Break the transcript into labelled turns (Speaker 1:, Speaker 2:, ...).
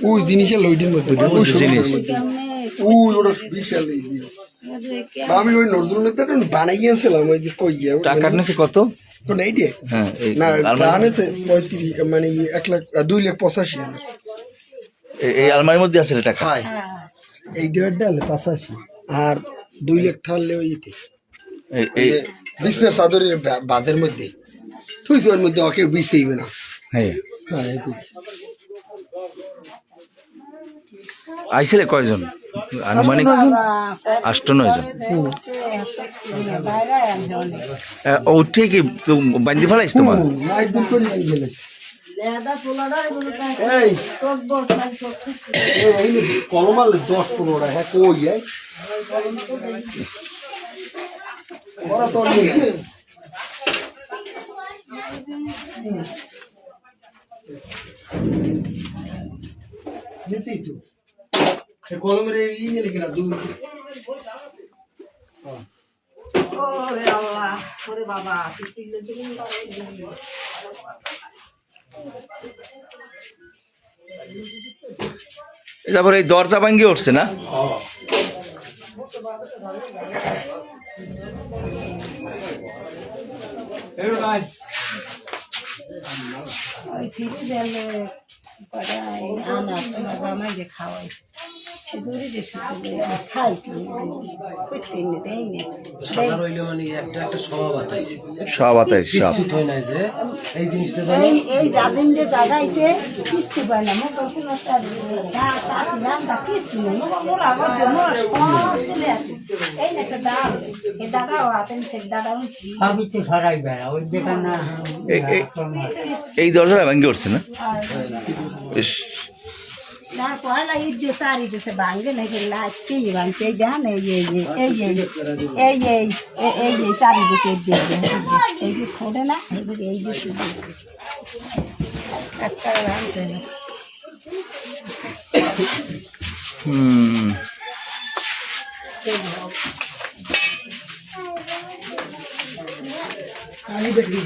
Speaker 1: ওই জিনিসের লইটির মধ্যে ওই জিনিস ওই ওটা বিশাল এই দিয়ে আমি ওই নজরুল মেথাড বানাইয়াছিলাম ওই যে কইয়া
Speaker 2: টাকা নিছে কত?
Speaker 1: কোন এই দিয়ে
Speaker 2: হ্যাঁ
Speaker 1: না জানেছে 35 মানে 1,85,000
Speaker 2: এই আলমারির মধ্যে আছে টাকা।
Speaker 1: হ্যাঁ এই ডেটটা হলে 85 আর 2 লাখ ঠাললে ওইতে এই বিজনেস আদরের বাজারের মধ্যে তুইছো এর মধ্যে ওকে বিছাইবে না।
Speaker 2: হ্যাঁ
Speaker 1: হ্যাঁ
Speaker 2: আইছিলে কয়জন? আনুমানিক 8-9 জন। ওঠে কি বান্ধি ফেলাইছ তোমার?
Speaker 1: একদম করে গেলে এই কলমাল 10-15টা হ্যাঁ কই যায় বড় তো নেই নেসি তো কলমের এই নিলে কিনা দুই
Speaker 3: ওরে আল্লাহ ওরে বাবা পিলে দিন
Speaker 2: তারপর এই দরজা ভাঙ্গি উঠছে না?
Speaker 3: ওই ফিরে গেলে আনা জামাই যে খাওয়াই খিচুড়ি যে খাইছি করতে এনে দেয় না এই জাদিন যে জাগাইছে কিচ্ছু পায় না মোট কোনো কিছু নেই মোর আমার জন্য সব চলে আসে এই একটা ডাল এই দাদা হাতেন সে দাদা
Speaker 2: এই দরজা ভাঙ্গি উঠছে না?
Speaker 3: না পয়লা ঈদ যে সারি দিছে ভাঙে নাকি লাচকে ভাঙছে এই জান এই সারি দিছে এই যে ছোটে না এই যে একটা ভাঙছে না
Speaker 1: আমি দেখি